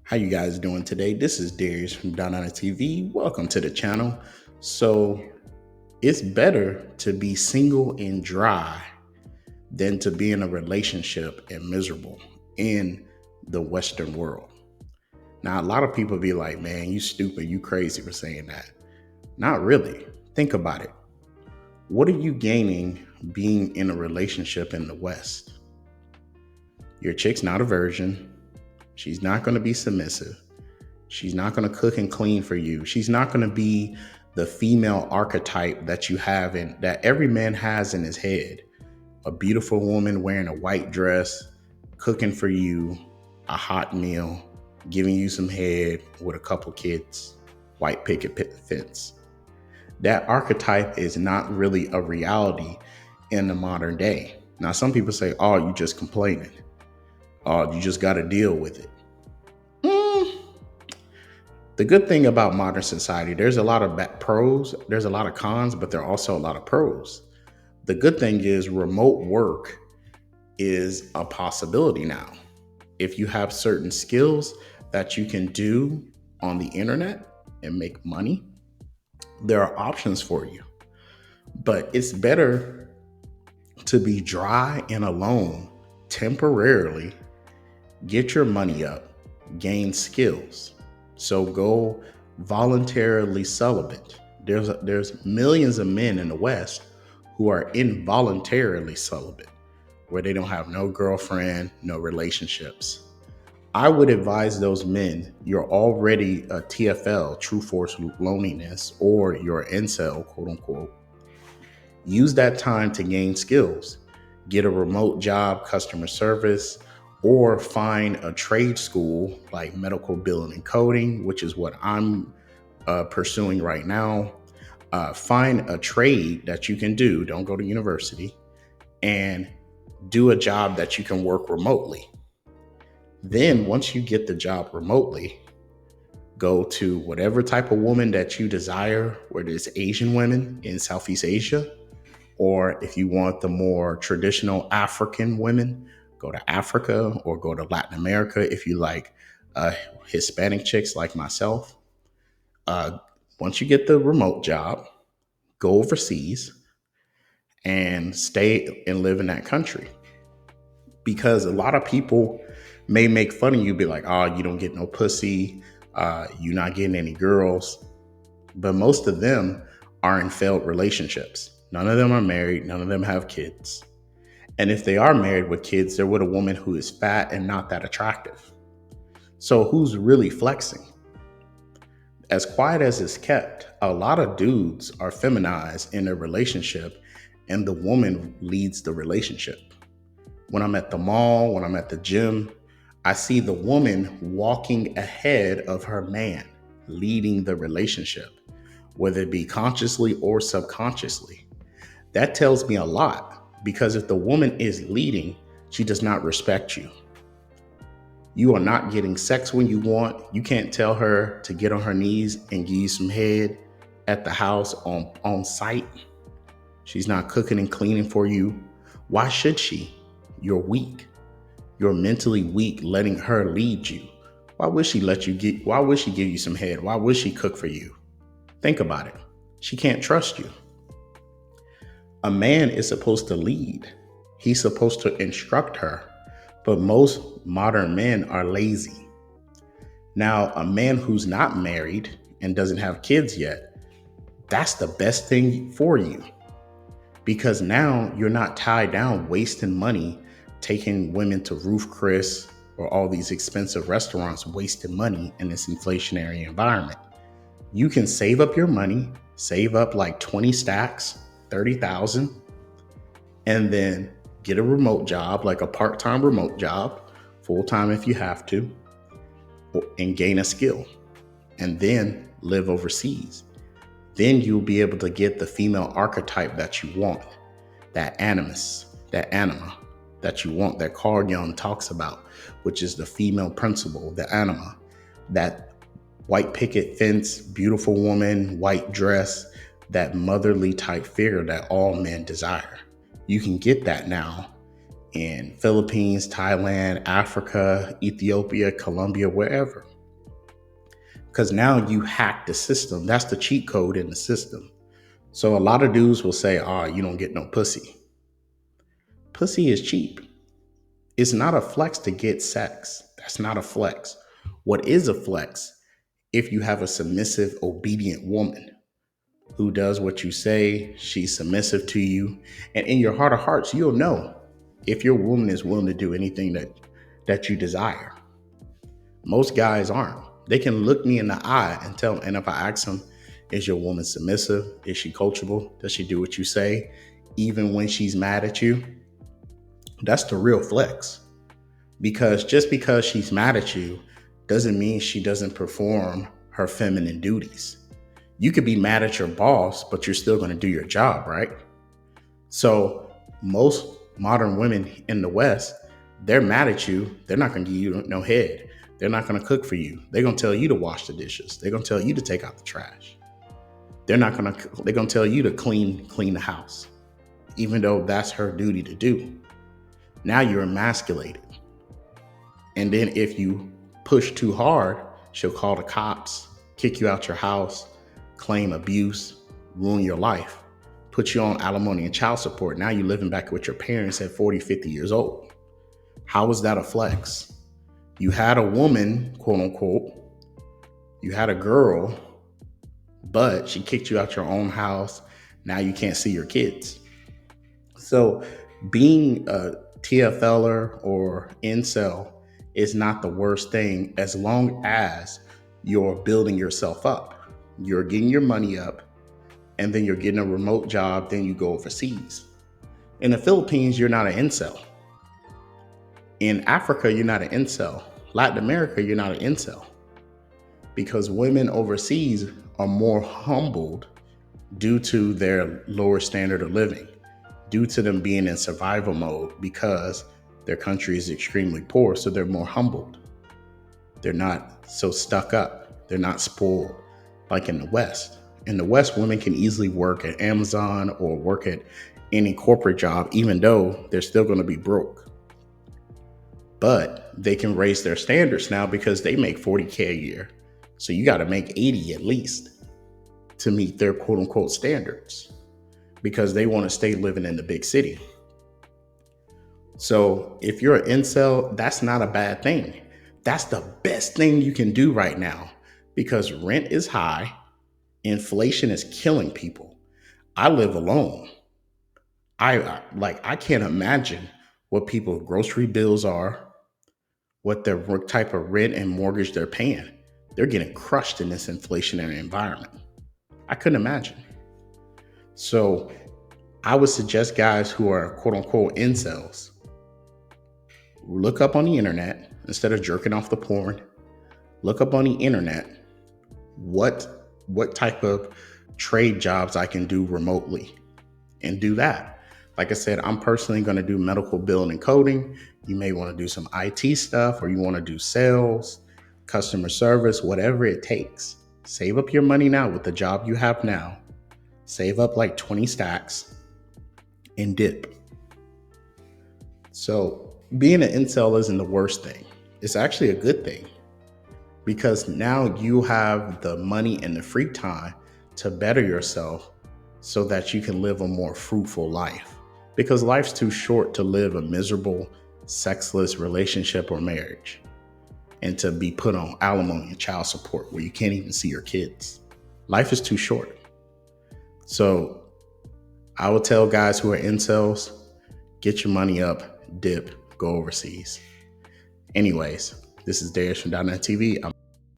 How you guys doing today? This is Darius from Down on TV. Welcome to the channel. So it's better to be single and dry than to be in a relationship and miserable in the Western world. Now, a lot of people be like, man, you stupid, you crazy for saying that. Not really. Think about it. What are you gaining being in a relationship in the West? Your chick's not a virgin. She's not going to be submissive. She's not going to cook and clean for you. She's not going to be the female archetype that you have and that every man has in his head. A beautiful woman wearing a white dress, cooking for you, a hot meal, giving you some head with a couple kids, white picket fence. That archetype is not really a reality in the modern day. Now, some people say, oh, you just complaining. Oh, you just got to deal with it. The good thing about modern society, there's a lot of pros, there's a lot of cons, but there are also a lot of pros. The good thing is remote work is a possibility now. If you have certain skills that you can do on the internet and make money, there are options for you. But it's better to be dry and alone temporarily, get your money up, gain skills. So go voluntarily celibate. There's millions of men in the West who are involuntarily celibate, where they don't have no girlfriend, no relationships. I would advise those men, you're already a TFL, true force loneliness, or you're INCEL, quote unquote. Use that time to gain skills. Get a remote job, customer service, or find a trade school like medical billing and coding, which is what I'm pursuing right now. Find a trade that you can do. Don't go to university, and do a job that you can work remotely. Then once you get the job remotely, go to whatever type of woman that you desire, whether it's Asian women in Southeast Asia, or if you want the more traditional African women, go to Africa or go to Latin America. If you like Hispanic chicks like myself, uh, once you get the remote job, go overseas and stay and live in that country. Because a lot of people may make fun of you, be like, oh, you don't get no pussy, you're not getting any girls. But most of them are in failed relationships. None of them are married, none of them have kids. And if they are married with kids, they're with a woman who is fat and not that attractive. So who's really flexing? As quiet as it's kept, a lot of dudes are feminized in a relationship and the woman leads the relationship. When I'm at the mall, when I'm at the gym, I see the woman walking ahead of her man, leading the relationship, whether it be consciously or subconsciously. That tells me a lot, because if the woman is leading, she does not respect you. You are not getting sex when you want. You can't tell her to get on her knees and give you some head at the house on site. She's not cooking and cleaning for you. Why should she? You're weak. You're mentally weak letting her lead you. Why would she why would she give you some head? Why would she cook for you? Think about it. She can't trust you. A man is supposed to lead. He's supposed to instruct her. But most modern men are lazy. Now, a man who's not married and doesn't have kids yet, that's the best thing for you. Because now you're not tied down wasting money, taking women to Roof Chris or all these expensive restaurants, wasting money in this inflationary environment. You can save up your money, save up like 20 stacks, 30,000, and then get a remote job, like a part-time remote job, full-time if you have to, and gain a skill, and then live overseas. Then you'll be able to get the female archetype that you want, that animus, that anima that you want, that Carl Jung talks about, which is the female principle, the anima, that white picket fence, beautiful woman, white dress, that motherly type figure that all men desire. You can get that now in Philippines, Thailand, Africa, Ethiopia, Colombia, wherever. because now you hack the system. That's the cheat code in the system. So a lot of dudes will say, "Oh, you don't get no pussy." Pussy is cheap. It's not a flex to get sex. That's not a flex. What is a flex? If you have a submissive, obedient woman who does what you say, she's submissive to you, and in your heart of hearts, you'll know if your woman is willing to do anything that you desire. Most guys aren't. They can look me in the eye and tell, and if I ask them, is your woman submissive? Is she coachable? Does she do what you say? Even when she's mad at you? That's the real flex. Because just because she's mad at you doesn't mean she doesn't perform her feminine duties. You could be mad at your boss, but you're still going to do your job, right? So most modern women in the West, they're mad at you. They're not going to give you no head. They're not going to cook for you. They're going to tell you to wash the dishes. They're going to tell you to take out the trash. They're going to tell you to clean the house, even though that's her duty to do. Now you're emasculated. And then if you push too hard, she'll call the cops, kick you out your house, claim abuse, ruin your life, put you on alimony and child support. Now you're living back with your parents at 40, 50 years old. How is that a flex? You had a woman, quote unquote, you had a girl, but she kicked you out your own house. Now you can't see your kids. So being a TFLer or INCEL is not the worst thing as long as you're building yourself up. You're getting your money up, and then you're getting a remote job, then you go overseas. In the Philippines, you're not an INCEL. In Africa, you're not an INCEL. Latin America, you're not an INCEL. Because women overseas are more humbled due to their lower standard of living, due to them being in survival mode because their country is extremely poor, so they're more humbled. They're not so stuck up. They're not spoiled like in the West. In the West, women can easily work at Amazon or work at any corporate job, even though they're still going to be broke. But they can raise their standards now because they make $40K a year. So you got to make 80 at least to meet their quote unquote standards because they want to stay living in the big city. So if you're an INCEL, that's not a bad thing. That's the best thing you can do right now because rent is high. Inflation is killing people. I live alone. I can't imagine what people's grocery bills are, what their type of rent and mortgage they're paying. They're getting crushed in this inflationary environment. I couldn't imagine. So I would suggest guys who are quote unquote INCELs, look up on the internet instead of jerking off the porn. Look up on the internet what type of trade jobs I can do remotely and do that. Like I said, I'm personally going to do medical billing and coding. You may want to do some IT stuff, or you want to do sales, customer service, whatever it takes. Save up your money now with the job you have now. Save up like 20 stacks and dip. So being an INCEL isn't the worst thing. It's actually a good thing because now you have the money and the free time to better yourself so that you can live a more fruitful life. Because life's too short to live a miserable, sexless relationship or marriage and to be put on alimony and child support where you can't even see your kids. Life is too short. So I would tell guys who are INCELs, get your money up, dip, go overseas. Anyways, this is Darius from .NET TV.